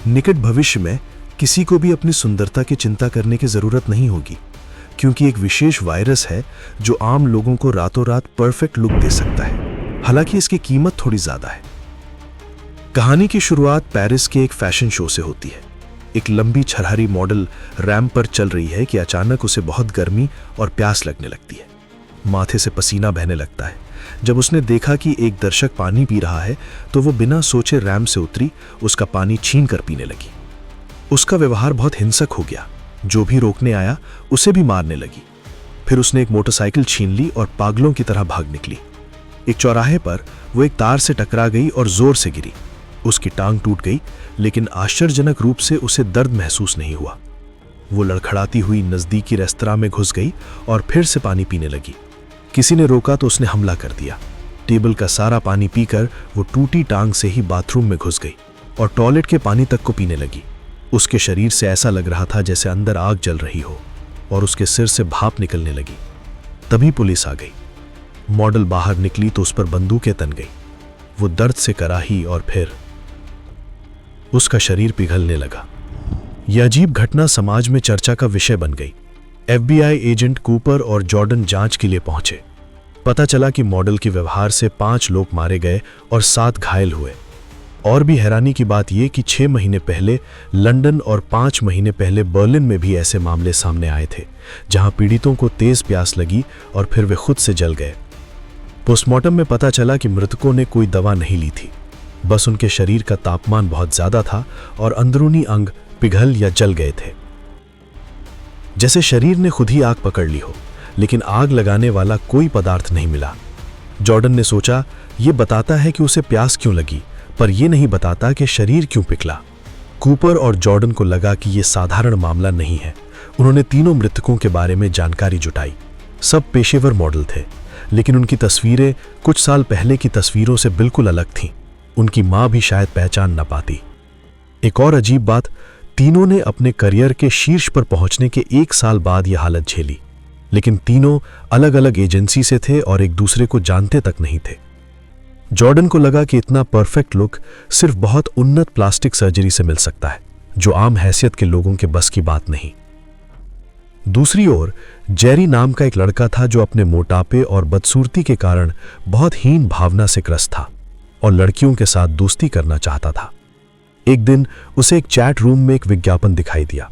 निकट भविष्य में किसी को भी अपनी सुंदरता की चिंता करने की जरूरत नहीं होगी, क्योंकि एक विशेष वायरस है जो आम लोगों को रातों रात परफेक्ट लुक दे सकता है। हालांकि इसकी कीमत थोड़ी ज्यादा है। कहानी की शुरुआत पेरिस के एक फैशन शो से होती है। एक लंबी छरहरी मॉडल रैंप पर चल रही है कि अचानक उसे बहुत गर्मी और प्यास लगने लगती है। माथे से पसीना बहने लगता है। जब उसने देखा कि एक दर्शक पानी पी रहा है तो वो बिना सोचे रैंप से उतरी, उसका पानी छीन कर पीने लगी। उसका व्यवहार बहुत हिंसक हो गया। जो भी रोकने आया उसे भी मारने लगी। फिर उसने एक मोटरसाइकिल छीन ली और पागलों की तरह भाग निकली। एक चौराहे पर वो एक तार से टकरा गई और जोर से गिरी। उसकी टांग टूट गई, लेकिन आश्चर्यजनक रूप से उसे दर्द महसूस नहीं हुआ। वो लड़खड़ाती हुई नजदीकी रेस्तरां में घुस गई और फिर से पानी पीने लगी। किसी ने रोका तो उसने हमला कर दिया। टेबल का सारा पानी पीकर वो टूटी टांग से ही बाथरूम में घुस गई और टॉयलेट के पानी तक को पीने लगी। उसके शरीर से ऐसा लग रहा था जैसे अंदर आग जल रही हो और उसके सिर से भाप निकलने लगी। तभी पुलिस आ गई। मॉडल बाहर निकली तो उस पर बंदूकें तन गई। वो दर्द से कराही और फिर उसका शरीर पिघलने लगा। यह अजीब घटना समाज में चर्चा का विषय बन गई। FBI एजेंट कूपर और जॉर्डन जांच के लिए पहुंचे। पता चला कि मॉडल के व्यवहार से 5 लोग मारे गए और 7 घायल हुए। और भी हैरानी की बात यह कि 6 महीने पहले लंदन और 5 महीने पहले बर्लिन में भी ऐसे मामले सामने आए थे, जहां पीड़ितों को तेज प्यास लगी और फिर वे खुद से जल गए। पोस्टमार्टम में पता चला कि मृतकों ने कोई दवा नहीं ली थी, बस उनके शरीर का तापमान बहुत ज्यादा था और अंदरूनी अंग पिघल या जल गए थे, जैसे शरीर ने खुद ही आग पकड़ ली हो। लेकिन आग लगाने वाला कोई पदार्थ नहीं मिला। जॉर्डन ने सोचा, यह बताता है कि उसे प्यास क्यों लगी, पर यह नहीं बताता कि शरीर क्यों पिघला। कूपर और जॉर्डन को लगा कि यह साधारण मामला नहीं है। उन्होंने तीनों मृतकों के बारे में जानकारी जुटाई। सब पेशेवर मॉडल थे, लेकिन उनकी तस्वीरें कुछ साल पहले की तस्वीरों से बिल्कुल अलग थीं। उनकी मां भी शायद पहचान न पाती। एक और अजीब बात, तीनों ने अपने करियर के शीर्ष पर पहुंचने के 1 साल बाद यह हालत झेली, लेकिन तीनों अलग अलग एजेंसी से थे और एक दूसरे को जानते तक नहीं थे। जॉर्डन को लगा कि इतना परफेक्ट लुक सिर्फ बहुत उन्नत प्लास्टिक सर्जरी से मिल सकता है, जो आम हैसियत के लोगों के बस की बात नहीं। दूसरी ओर जेरी नाम का एक लड़का था जो अपने मोटापे और बदसूरती के कारण बहुत हीन भावना से ग्रस्त था और लड़कियों के साथ दोस्ती करना चाहता था। एक दिन उसे एक चैट रूम में एक विज्ञापन दिखाई दिया।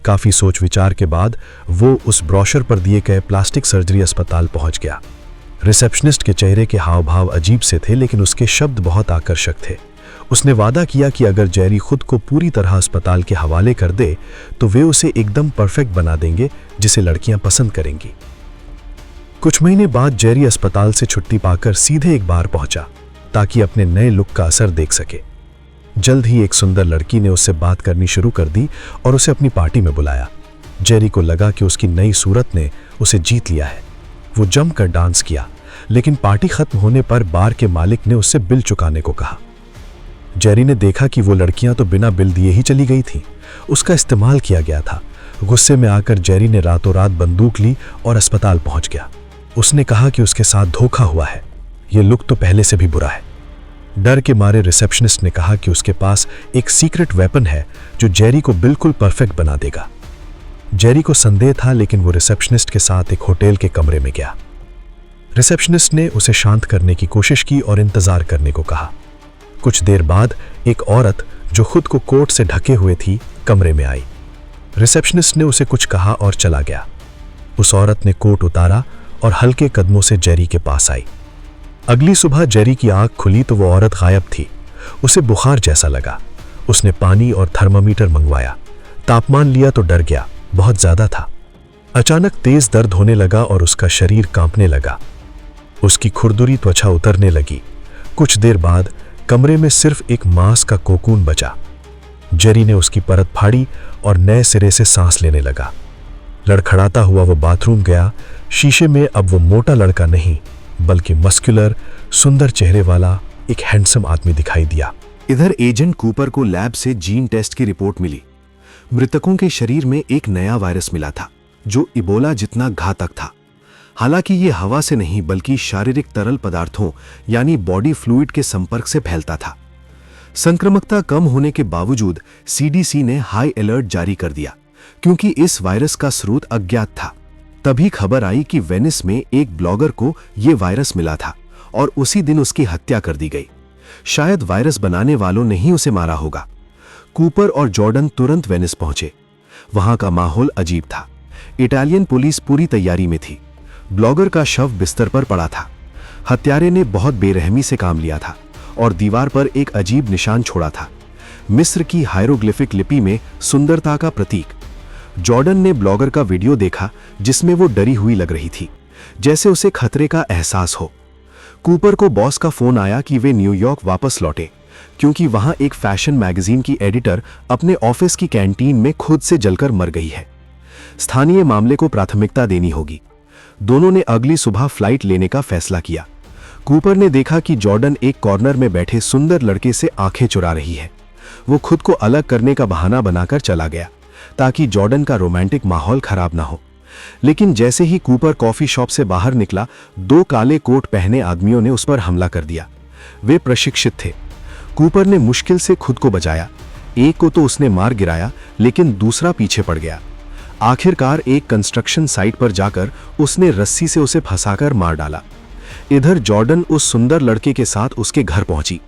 काफी सोच विचार के बाद वो उस ब्रोशर पर दिए गए प्लास्टिक सर्जरी अस्पताल पहुंच गया। रिसेप्शनिस्ट के चेहरे के हाव भाव अजीब से थे, लेकिन उसके शब्द बहुत आकर्षक थे। उसने वादा किया कि अगर जेरी खुद को पूरी तरह अस्पताल के हवाले कर दे तो वे उसे एकदम परफेक्ट बना देंगे, जिसे लड़कियां पसंद करेंगी। कुछ महीने बाद जेरी अस्पताल से छुट्टी पाकर सीधे एक बार पहुंचा ताकि अपने नए लुक का असर देख सके। जल्द ही एक सुंदर लड़की ने उससे बात करनी शुरू कर दी और उसे अपनी पार्टी में बुलाया। जेरी को लगा कि उसकी नई सूरत ने उसे जीत लिया है। वो जमकर डांस किया, लेकिन पार्टी खत्म होने पर बार के मालिक ने उससे बिल चुकाने को कहा। जेरी ने देखा कि वो लड़कियां तो बिना बिल दिए ही चली गई थीं। उसका इस्तेमाल किया गया था। गुस्से में आकर जेरी ने रातों रात बंदूक ली और अस्पताल पहुंच गया। उसने कहा कि उसके साथ धोखा हुआ है। यह लुक तो पहले से भी बुरा है। डर के मारे रिसेप्शनिस्ट ने कहा कि उसके पास एक सीक्रेट वेपन है जो जेरी को बिल्कुल परफेक्ट बना देगा। जेरी को संदेह था, लेकिन वो रिसेप्शनिस्ट के साथ एक होटल के कमरे में गया। रिसेप्शनिस्ट ने उसे शांत करने की कोशिश की और इंतजार करने को कहा। कुछ देर बाद एक औरत जो खुद को कोट से ढके हुए थी कमरे में आई। रिसेप्शनिस्ट ने उसे कुछ कहा और चला गया। उस औरत ने कोट उतारा और हल्के कदमों से जेरी के पास आई। अगली सुबह जेरी की आंख खुली तो वो औरत गायब थी। उसे बुखार जैसा लगा। उसने पानी और थर्मामीटर मंगवाया। तापमान लिया तो डर गया, बहुत ज्यादा था। अचानक तेज दर्द होने लगा और उसका शरीर कांपने लगा। उसकी खुरदुरी त्वचा उतरने लगी। कुछ देर बाद कमरे में सिर्फ एक मांस का कोकून बचा। जेरी ने उसकी परत फाड़ी और नए सिरे से सांस लेने लगा। लड़खड़ाता हुआ वो बाथरूम गया। शीशे में अब वो मोटा लड़का नहीं, बल्कि मस्कुलर, सुंदर चेहरे वाला एक हैंडसम आदमी दिखाई दिया। इधर एजेंट कूपर को लैब से जीन टेस्ट की रिपोर्ट मिली। मृतकों के शरीर में एक नया वायरस मिला था जो इबोला जितना घातक था। हालांकि ये हवा से नहीं बल्कि शारीरिक तरल पदार्थों यानी बॉडी फ्लूइड के संपर्क से फैलता था। संक्रामकता कम होने के बावजूद सीडीसी ने हाई अलर्ट जारी कर दिया क्योंकि इस वायरस का स्रोत अज्ञात था। तभी खबर आई कि वेनिस में एक ब्लॉगर को यह वायरस मिला था और उसी दिन उसकी हत्या कर दी गई। शायद वायरस बनाने वालों ने ही उसे मारा होगा। कूपर और जॉर्डन तुरंत वेनिस पहुंचे। वहां का माहौल अजीब था। इटालियन पुलिस पूरी तैयारी में थी। ब्लॉगर का शव बिस्तर पर पड़ा था। हत्यारे ने बहुत बेरहमी से काम लिया था और दीवार पर एक अजीब निशान छोड़ा था, मिस्र की हायरोग्लिफिक लिपि में सुंदरता का प्रतीक। जॉर्डन ने ब्लॉगर का वीडियो देखा जिसमें वो डरी हुई लग रही थी, जैसे उसे खतरे का एहसास हो। कूपर को बॉस का फोन आया कि वे न्यूयॉर्क वापस लौटे क्योंकि वहां एक फैशन मैगजीन की एडिटर अपने ऑफिस की कैंटीन में खुद से जलकर मर गई है। स्थानीय मामले को प्राथमिकता देनी होगी। दोनों ने अगली सुबह फ्लाइट लेने का फैसला किया। कूपर ने देखा कि जॉर्डन एक कॉर्नर में बैठे सुंदर लड़के से आंखें चुरा रही है। वो खुद को अलग करने का बहाना बनाकर चला गया ताकि जॉर्डन का रोमांटिक माहौल खराब ना हो। लेकिन जैसे ही कूपर कॉफी शॉप से बाहर निकला, 2 काले कोट पहने आदमियों ने उस पर हमला कर दिया। वे प्रशिक्षित थे। कूपर ने मुश्किल से खुद को बचाया। एक को तो उसने मार गिराया, लेकिन दूसरा पीछे पड़ गया। आखिरकार एक कंस्ट्रक्शन साइट पर जाकर उसने रस्सी से उसे फंसाकर मार डाला। इधर जॉर्डन उस सुंदर लड़के के साथ उसके घर पहुंची।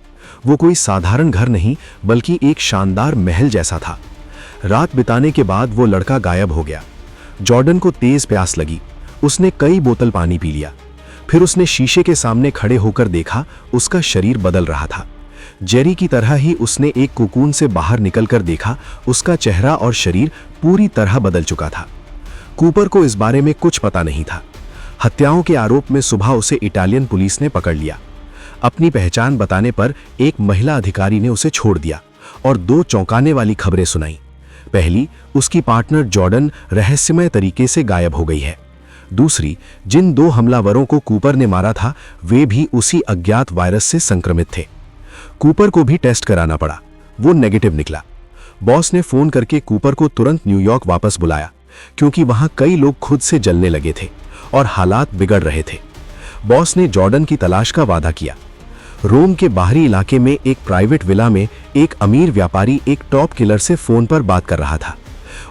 वो कोई साधारण घर नहीं, बल्कि एक शानदार महल जैसा था। रात बिताने के बाद वो लड़का गायब हो गया। जॉर्डन को तेज प्यास लगी। उसने कई बोतल पानी पी लिया। फिर उसने शीशे के सामने खड़े होकर देखा, उसका शरीर बदल रहा था। जेरी की तरह ही उसने एक कोकून से बाहर निकलकर देखा, उसका चेहरा और शरीर पूरी तरह बदल चुका था। कूपर को इस बारे में कुछ पता नहीं था। हत्याओं के आरोप में सुबह उसे इटालियन पुलिस ने पकड़ लिया। अपनी पहचान बताने पर एक महिला अधिकारी ने उसे छोड़ दिया और 2 चौंकाने वाली खबरें सुनाई। पहली, उसकी पार्टनर जॉर्डन रहस्यमय तरीके से गायब हो गई है। दूसरी, जिन 2 हमलावरों को कूपर ने मारा था, वे भी उसी अज्ञात वायरस से संक्रमित थे। कूपर को भी टेस्ट कराना पड़ा। वो नेगेटिव निकला। बॉस ने फोन करके कूपर को तुरंत न्यूयॉर्क वापस बुलाया क्योंकि वहां कई लोग खुद से जलने लगे थे और हालात बिगड़ रहे थे। बॉस ने जॉर्डन की तलाश का वादा किया। रोम के बाहरी इलाके में एक प्राइवेट विला में एक अमीर व्यापारी एक टॉप किलर से फोन पर बात कर रहा था।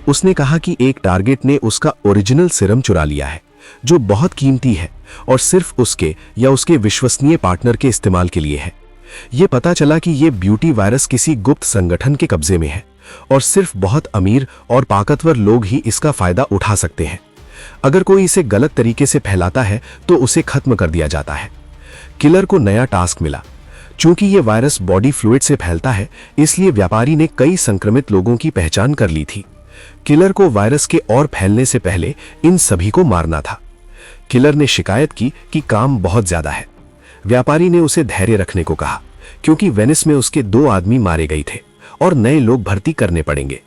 उसने कहा कि एक टारगेट ने उसका ओरिजिनल सीरम चुरा लिया है, जो बहुत कीमती है और सिर्फ उसके या उसके विश्वसनीय पार्टनर के इस्तेमाल के लिए है। यह पता चला कि यह ब्यूटी वायरस किसी गुप्त संगठन के कब्जे में है और सिर्फ बहुत अमीर और ताकतवर लोग ही इसका फायदा उठा सकते हैं। अगर कोई इसे गलत तरीके से फैलाता है तो उसे खत्म कर दिया जाता है। किलर को नया टास्क मिला। चूंकि यह वायरस बॉडी फ्लूइड से फैलता है, इसलिए व्यापारी ने कई संक्रमित लोगों की पहचान कर ली थी। किलर को वायरस के और फैलने से पहले इन सभी को मारना था। किलर ने शिकायत की कि काम बहुत ज्यादा है। व्यापारी ने उसे धैर्य रखने को कहा क्योंकि वेनिस में उसके 2 आदमी मारे गए थे और नए लोग भर्ती करने पड़ेंगे।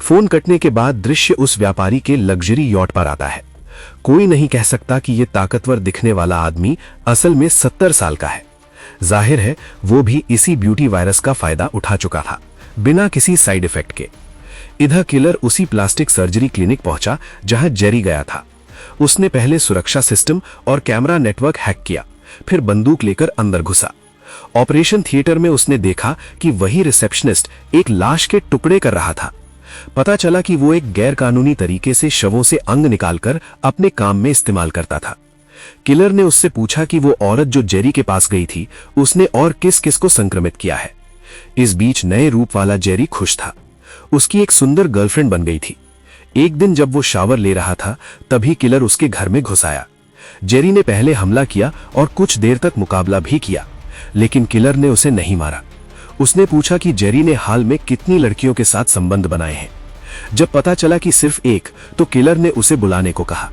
फोन कटने के बाद दृश्य उस व्यापारी के लग्जरी यॉट पर आता है। कोई नहीं कह सकता कि यह ताकतवर दिखने वाला आदमी असल में 70 साल का है। जाहिर है वो भी इसी ब्यूटी वायरस का फायदा उठा चुका था, बिना किसी साइड इफेक्ट के। इधर किलर उसी प्लास्टिक सर्जरी क्लिनिक पहुंचा जहां जेरी गया था। उसने पहले सुरक्षा सिस्टम और कैमरा नेटवर्क हैक किया, फिर बंदूक लेकर अंदर घुसा। ऑपरेशन थिएटर में उसने देखा कि वही रिसेप्शनिस्ट एक लाश के टुकड़े कर रहा था। पता चला कि वो एक गैरकानूनी तरीके से शवों से अंग निकालकर अपने काम में इस्तेमाल करता था। किलर ने उससे पूछा कि वो औरत जो जेरी के पास गई थी, उसने और किस किस को संक्रमित किया है। इस बीच नए रूप वाला जेरी खुश था। उसकी एक सुंदर गर्लफ्रेंड बन गई थी। एक दिन जब वो शावर ले रहा था, तभी किलर उसके घर में घुस आया। जेरी ने पहले हमला किया और कुछ देर तक मुकाबला भी किया, लेकिन किलर ने उसे नहीं मारा। उसने पूछा कि जेरी ने हाल में कितनी लड़कियों के साथ संबंध बनाए हैं। जब पता चला कि सिर्फ एक, तो किलर ने उसे बुलाने को कहा।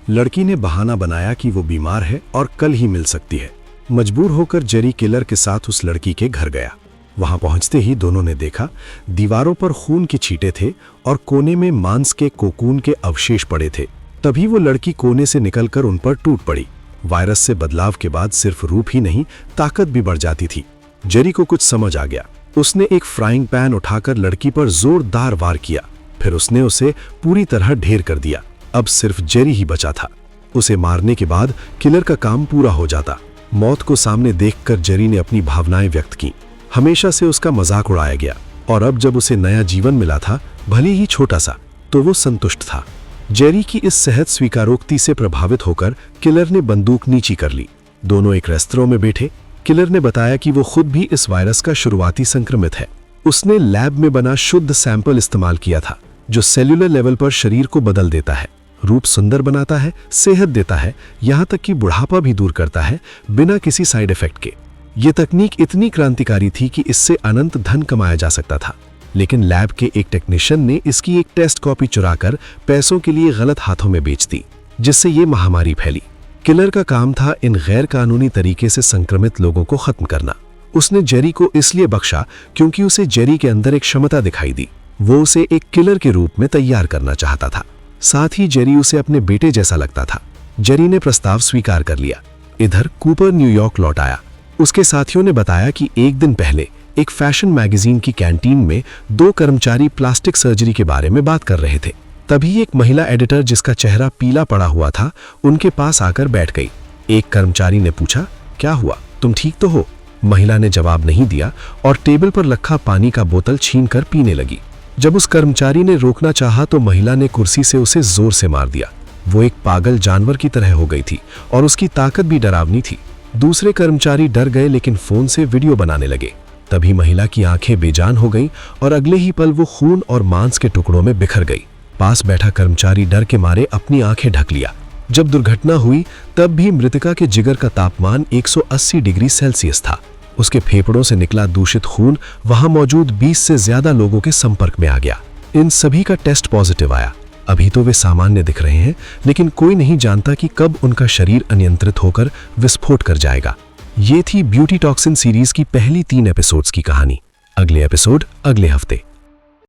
लड़की ने बहाना बनाया कि वो बीमार है और कल ही मिल सकती है। मजबूर होकर जेरी किलर के साथ उस लड़की के घर गया। वहां पहुंचते ही दोनों ने देखा दीवारों पर खून के छींटे थे और कोने में मांस के कोकून के अवशेष पड़े थे। तभी वो लड़की कोने से निकलकर उन पर टूट पड़ी। वायरस से बदलाव के बाद सिर्फ रूप ही नहीं, ताकत भी बढ़ जाती थी। जेरी को कुछ समझ आ गया। उसने एक फ्राइंग पैन उठाकर लड़की पर जोरदार वार किया। फिर उसने उसे पूरी तरह ढेर कर दिया। अब सिर्फ जेरी ही बचा था। उसे मारने के बाद किलर का काम पूरा हो जाता। मौत को सामने देखकर जेरी ने अपनी भावनाएं व्यक्त की। हमेशा से उसका मजाक उड़ाया गया और अब जब उसे नया जीवन मिला था, भले ही छोटा सा, तो वो संतुष्ट था। जेरी की इस सहज स्वीकारोक्ति से प्रभावित होकर किलर ने बंदूक नीची कर ली। दोनों एक रेस्तरां में बैठे। किलर ने बताया कि वो खुद भी इस वायरस का शुरुआती संक्रमित है। उसने लैब में बना शुद्ध सैंपल इस्तेमाल किया था, जो सेल्यूलर लेवल पर शरीर को बदल देता है, रूप सुंदर बनाता है, सेहत देता है, यहाँ तक कि बुढ़ापा भी दूर करता है बिना किसी साइड इफेक्ट के। ये तकनीक इतनी क्रांतिकारी थी कि इससे अनंत धन कमाया जा सकता था, लेकिन लैब के एक टेक्नीशियन ने इसकी एक टेस्ट कॉपी चुराकर पैसों के लिए गलत हाथों में बेच दी, जिससे ये महामारी फैली। किलर का काम था इन गैर कानूनी तरीके से संक्रमित लोगों को खत्म करना। उसने जेरी को इसलिए बख्शा क्योंकि उसे जेरी के अंदर एक क्षमता दिखाई दी। वो उसे एक किलर के रूप में तैयार करना चाहता था। साथ ही जेरी उसे अपने बेटे जैसा लगता था। जेरी ने प्रस्ताव स्वीकार कर लिया। इधर कूपर न्यूयॉर्क लौट आया। उसके साथियों ने बताया कि एक दिन पहले एक फैशन मैगजीन की कैंटीन में 2 कर्मचारी प्लास्टिक सर्जरी के बारे में बात कर रहे थे। तभी एक महिला एडिटर, जिसका चेहरा पीला पड़ा हुआ था, उनके पास आकर बैठ गई। एक कर्मचारी ने पूछा, क्या हुआ, तुम ठीक तो हो? महिला ने जवाब नहीं दिया और टेबल पर रखा पानी का बोतल छीनकर पीने लगी। जब उस कर्मचारी ने रोकना चाहा तो महिला ने कुर्सी से उसे जोर से मार दिया। वो एक पागल जानवर की तरह हो गई थी और उसकी ताकत भी डरावनी थी। दूसरे कर्मचारी डर गए लेकिन फोन से वीडियो बनाने लगे। तभी महिला की आंखें बेजान हो गईं और अगले ही पल वो खून और मांस के टुकड़ों में बिखर गई। पास बैठा कर्मचारी डर के मारे अपनी आंखें ढक लिया। जब दुर्घटना हुई तब भी मृतका के जिगर का तापमान 180 डिग्री सेल्सियस था। उसके फेफड़ों से निकला दूषित खून वहां मौजूद 20 से ज्यादा लोगों के संपर्क में आ गया। इन सभी का टेस्ट पॉजिटिव आया। अभी तो वे सामान्य दिख रहे हैं, लेकिन कोई नहीं जानता कि कब उनका शरीर अनियंत्रित होकर विस्फोट कर जाएगा। ये थी ब्यूटी टॉक्सिन सीरीज की पहली 3 एपिसोड्स की कहानी। अगले एपिसोड अगले हफ्ते।